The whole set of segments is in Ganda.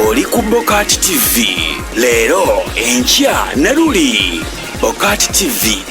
oli ku Bokati TV. Leero enkya ne luli Bokati TV.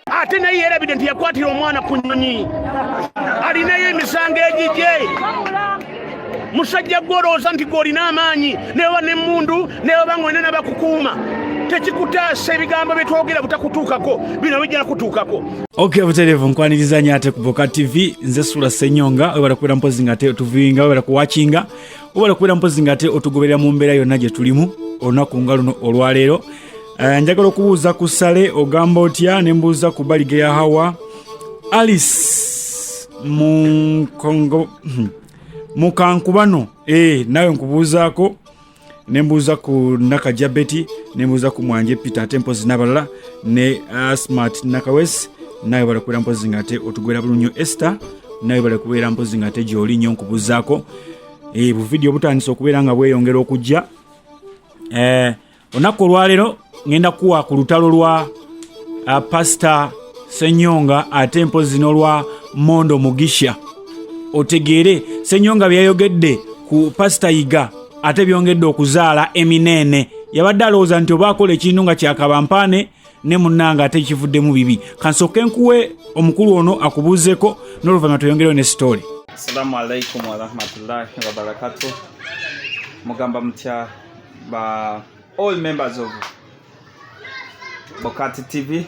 Ate naye erabidde nti yakwatira omwana ku nnyonyi alinayo emisango egijje. Musajja gw'olowooza nti gw'olina amaanyi newa n'emmundu newa ng'olina n'abakukuuma tekikutaasa ebigambo bye twogera butakutuukako bino bijja kutuukako. Okay, buterevu nkwaniriza nnyo ate ku Bokati TV. Nze Sula Ssenyonga webala kubeera mpozi ng'ate otuviinga webala kuwachinga webala kubeera mpozi ng'ate otugoberera mu mbeera yonna gye tulimu olunaku nga luno olwaleero. Njagala okubuuza ku Sale ogamba otya ne mbuuza ku Balige ya Hawa Alice Mukankubano nawe nkubuuzaako ne mbuuza ku Nakaja Betty ne mbuuza ku Mwanje Peter Tempozi n'abalala ne Smart Nakawes nawe bala kubeera mpozi ng'ate otugwera bulunyo Esther nawe bala kubeera mpozi ng'ate gy'oli nnyo nkubuuzaako bu video butandise okubeera nga bweyongera okujja. Olunaku olwaleero ngenda kuwa ku lutalo lwa Pastor Ssenyonga ate mpozi n'olwa Mondo Mugisha. Otegeere Ssenyonga byayogedde ku Pastor Yiga ate byongedde okuzaala eminene. Yabadde alowooza nti oba akola ekintu nga kyakabampaane ne munnanga ate kivuddemu bibi. Kansooke nkuwe omukulu ono akubuuzeeko n'oluvannyuma tuyongereyo ne story. Assalamu alaikum wa rahmatullahi wa barakatuh. Mugamba mutya ba all members of Bokati TV.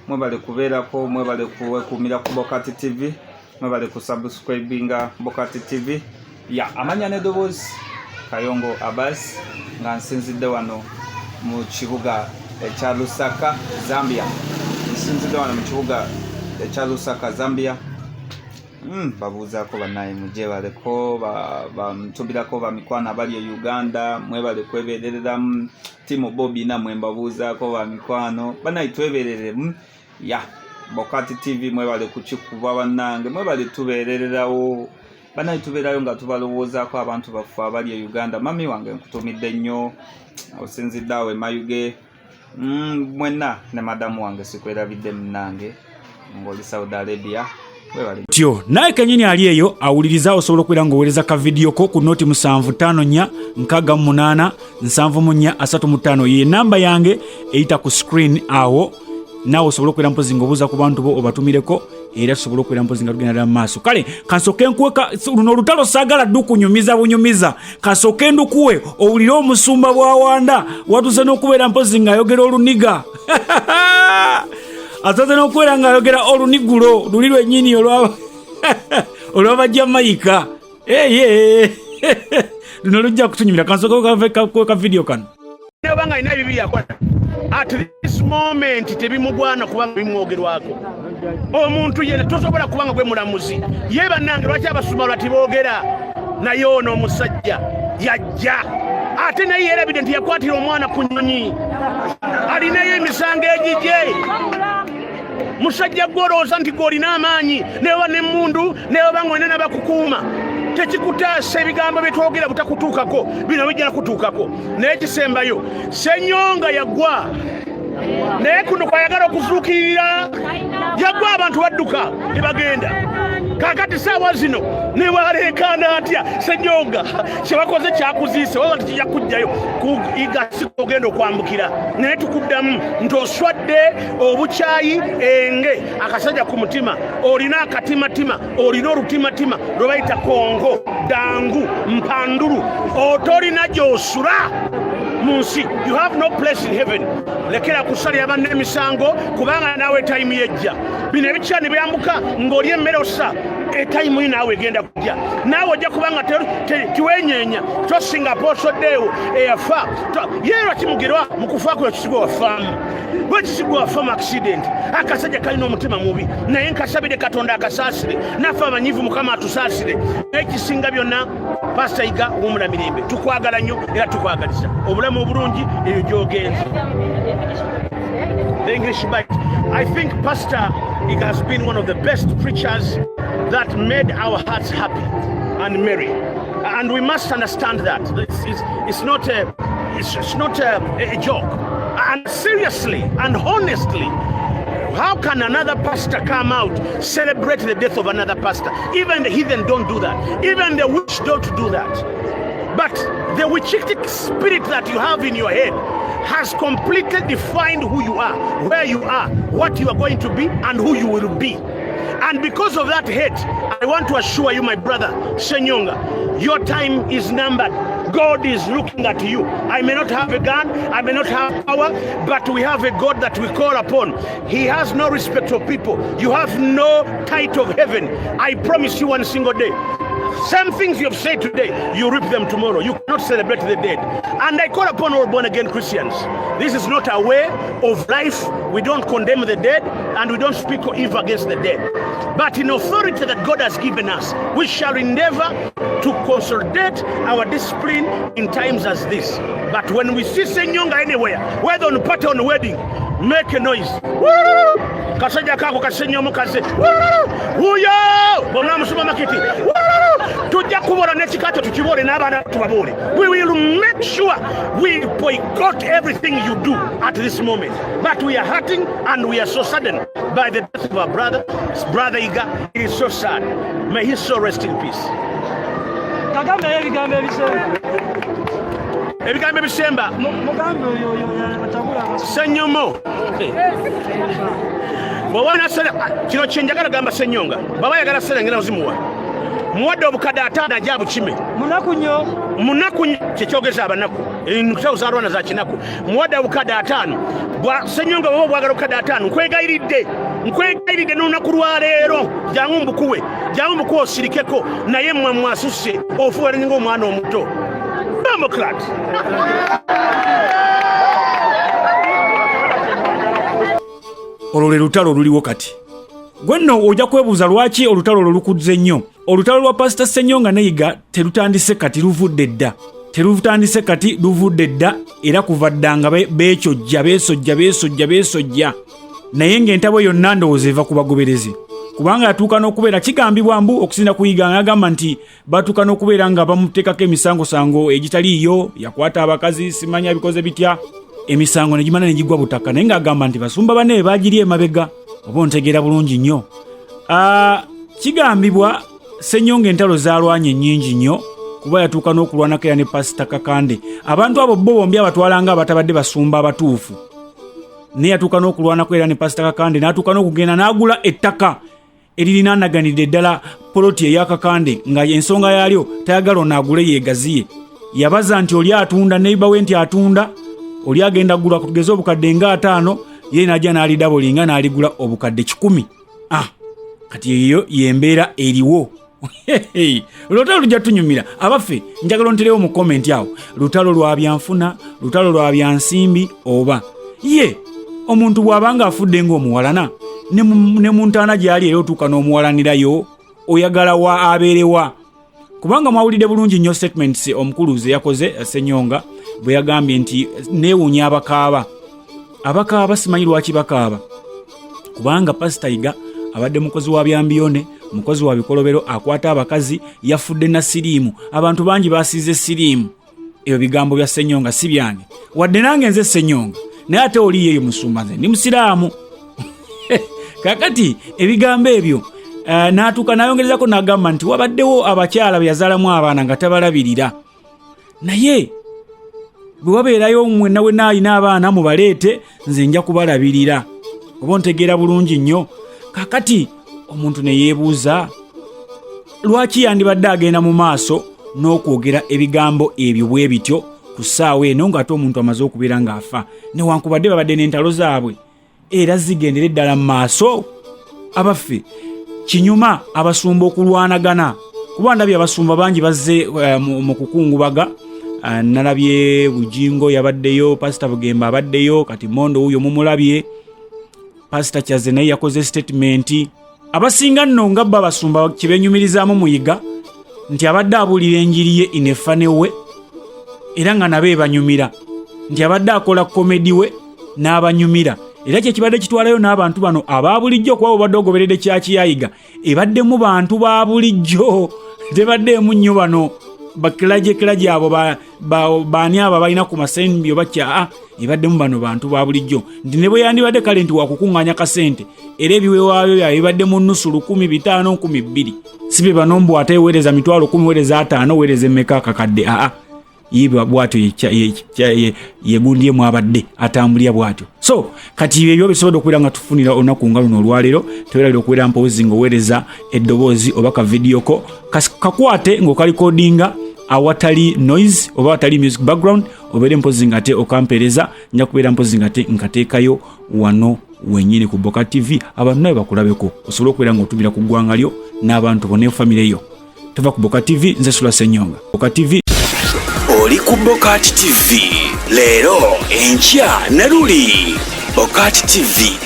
Mwebale kubeerako, mwebale kuwekuumira ku Bokati TV, mwebale kusubscribinga Bokati TV. Amanya n'eddoboozi Kayongo Abbas nga nsinzidde wano mu kibuga ekya Lusaka, Zambia. Nsinzidde wano mu kibuga ekya Lusaka, Zambia. Babuuzaako bannaye mujebaleko bamutubirako bamikwana abali e Uganda, mwebale kweberereramu Timo Bobby namwe mbabuuzaako bamikwano bannaye twebereremu. Bokati TV mwebale kukikuba bannange, mwebale tubeerererawo bannaye tubeerayo nga tubalowoozaako abantu baffe abali e Uganda. Mami wange nkutumidde nnyo, osinzidde awo e Mayuge. Mwenna ne madamu wange sikwerabidde munnange ng'oli Saudi Arabia. Tyo naye kenyini ali eyo awuliriza osobola okubeera ng'oweereza ka video ko ku noti 7548673435 ye namba yange eyita ku screen awo. Naawe osobola okubeera mpozi ng'obuuza ku bantu bo obatumireko era tusobola okubeera mpozi nga tugenda mu maaso. Kale kansooke nkuwe luno olutalo saagala ddu kunyumiza bunyumiza. Kansooke ndukuwe owulire omusumba bwawanda watuuse n'okubeera mpozi ng'ayogera oluniga asaze n'okubeera ng'ayogera olunigulo luli lwennyini olw'aba Jamaica. Luno lujja kutunyumira. Kansooke ka video kano nebanga alina ebibiri akola at this moment tebimugwana kubanga bimwogerwako. Omuntu yena tosobola kubanga gwe mulamuzi ye bannange lwaki abasumba lwati boogera naye ono omusajja yajja ate naye erabidde nti yakwatira omwana ku nnyonyi alinayo emisango egijje. Musajja gw'olowooza nti gw'olina amaanyi newa n'emmundu newa ng'olina n'abakukuuma tekikutaasa ebigambo bye twogera butakutuukako bino bijja kutuukako. Naye ekisembayo Ssenyonga yaggwa naye kuno kwayagala okuzuukirira yaggwa abantu badduka ne bagenda. Kakati saawa zino ne waleekaana atya Ssenyonga kyebakoze kyakuziise waba tikijja kujjayo igasi ogenda okwambukira. Naye tukuddamu nti oswadde obukyayi enge akasajja ku mutima, olina akatimatima, olina olutimatima lwe bayita kongo, dangu, mpandulu, otolina gy'osula mu nsi. You have no place in heaven. Lekera kusalira banne emisango kubanga naawe tayimu yejja. Bino ebikya ne byambuka ng'oli emmere ossa etayimu yi naawe egenda kujja. Naawe ojja kubanga tiwenyeenya tosinga aposoddeewo eyafa yeerwa kimugerwa mu kufa kwe kisigwa wafaamu. Bwe kisigwa wafaamu accident akasajja kalina omutima mubi naye nkasabire Katonda akasaasire naffe amanyivu Mukama atusaasire. Naye kisinga byonna Pastor Yiga w'omula mirembe tukwagala nnyo era tukwagaliza obulamu obulungi eyo gy'ogenze. The English Bible. I think Pastor Yiga has been one of the best preachers that made our hearts happy and merry, and we must understand that it's not a joke. And seriously and honestly, how can another pastor come out celebrate the death of another pastor? Even the heathen don't do that. Even the witch don't do that. But the witchitic spirit that you have in your head has completely defined who you are, where you are, what you are going to be, and who you will be. And because of that hate, I want to assure you, my brother Senyonga, your time is numbered. God is looking at you. I may not have a gun, I may not have power, but we have a God that we call upon. He has no respect for people. You have no tithe of heaven. I promise you one single day. Some things you have said today, you reap them tomorrow. You cannot celebrate the dead. And I call upon all born-again Christians. This is not a way of life. We don't condemn the dead, and we don't speak evil against the dead. But in authority that God has given us, we shall endeavor to consolidate our discipline in times as this. But when we see Senyonga anywhere, whether on party or on wedding, make a noise. Woo! Kasaja kako kasenyomo kase. Huyo! Bona supermarket. Tujja kubora nekikato tukibore n'abana tubabore. We will make sure we boycott everything you do at this moment. But we are hurting and we are so saddened by the death of our brother Iga. It is so sad. May his soul rest in peace. Kagame ebigambo ebisemba mugambo oyo atabula Senyomo bwana sala kino kyenjagala gamba Senyonga baba yagala sala ngena ozimuwa muwadde obukadde ataana ajabu kime munaku kyekyogeza abanaku nkutawuza alwana za kinaku muwadde obukadde ataano Senyonga baba bwagala obukadde ataano nkwegayiridde n'olunaku lwa leero jangu mbukuwe osirikeko naye mmwe mwasuse ofuwala ng'omwana omuto Democrat. Olwo lutalo luliwo kati. Gwe nno ojja kwebuuza lwaki olutalo lukudze nnyo. Olutalo lwa Pastor Senyonga ne Iga terutandise kati luvudde dda era kuva ddanga beesojja naye ng'entabo yonna ndowooza eva ku bagoberezi. Kubanga yatuuka n'okubeera kigambibwa mbu okusinda kuyiga ng'agamba nti batuuka n'okubeera nga bamuteekako emisango egitaliiyo yakwata abakazi simanya bikoze bitya emisango ne gimala ne gigwa butaka naye ng'agamba nti basumba banne baagiri emabega oba ontegeera bulungi nnyo. Kigambibwa Senyonga entalo zaalwanye nnyingi nnyo kuba yatuuka n'okulwanako era ne Pastor Kakande. Abantu abo bo bombi abatwalanga abatabadde basumba abatuufu. Naye yatuuka n'okulwanako era ne Pastor Kakande n'atuuka n'okugenda n'agula ettaka erinaanaganidde ddala poloti ey'Akakande nga ensonga yaalyo tayagala onaagule yeegaziye. Yabaza nti oli atunda neighbor we nti atunda oli agenda gula kutugeza obukadde nga 5 ye najja n'alidabolinga n'aligula obukadde 10. Kati eyo yembeera eriwo. Lutalo lujja tunyumira abaffe njagala onterewo mu comment awo lutalo lwa byanfuna lutalo lwa byansimbi oba ye omuntu bw'abanga afudde ng'omuwalana ne mu ntaana gyali era otuuka n'omuwalanirayo oyagala wa abeerewa. Kubanga mwawulidde bulungi nnyo statements omukuluze yakoze Senyonga bwe yagambye nti neewuunya abakaaba simanyi lwaki bakaaba kubanga Pastor Iga abadde mukozi wa byambiyone mukozi wa bikolobero akwata abakazi yafudde na siriimu abantu bangi basiize siriimu. Ebyo bigambo bya Senyonga si byange wadde nange nze Senyonga naye ate oli yeyo musumba nze ndi musiraamu. Kakati ebigambo ebyo n'atuuka n'ayongerezako n'agamba nti wabaddewo abakyala be yazaalamu abaana nga tabalabirira naye bwe wabeerayo mwenna wenna alina abaana mubaleete nze nja kubalabirira oba ontegeera bulungi nnyo. Kakati omuntu ne yeebuuza lwaki yandibadde agenda mu maaso n'okwogera ebigambo ebyo bwe bityo ku ssaawa eno ng'ate omuntu amaze okubeera ng'afa newankubadde babadde n'entalo zaabwe era zigendere ddala mu maaso. Abaffe kinyuma abasumba okulwanagana kuba ndabye abasumba bangi bazze mu kukungubaga. Nalabye Bujingo yabaddeyo, Pastor Bugemba abaddeyo, kati Mondo huyo mumulabye, Pastor Kyaze naye yakoze statement. Abasinga nno nga basumba kibenyumirizaamu muyiga nti abadde abulira enjiri ye inefane we era nga nabe banyumira nti abadde akola komedi we n'abanyumira era kye kibadde kitwalayo n'abantu bano ababulijjo kuba obadde ogoberede kyakiyayiga ebadde mu bantu babulijjo tebadde mu nnyo bano bakiraje abo baani abo balina ku masembi obakya ebadde mu bano bantu babulijjo nti ne bwe yandibadde kale nti wakukunganya kasente era ebiweewaayo yabadde mu nnusu 1,500 1,200 sibe bano mbu ate weereza 10,000 weereza 5 weereza mmeka kakadde yiba bwatyo yegundiemu abadde atambulya bwatyo. So kati ebyo bisobola okubeera nga tufunira olunaku nga luno olwaleero, teweerabira okubeera mpozi ng'oweereza eddoboozi oba ka video ko kakwate ng'okalikodinga awatali noise oba awatali music background, obeere mpozi nga te okampeereza, nja kubeera mpozi nga te nkateekayo wano wenyini ku Boka TV, abantu naye bakulabeko osobola okubeera ng'otumira ku ggwanga lyo n'abantu bonna famire yo. Tuva ku Boka TV, nze Sula Ssenyonga. Boka TV oli ku Bokat TV leero enkya ne luli. Bokat TV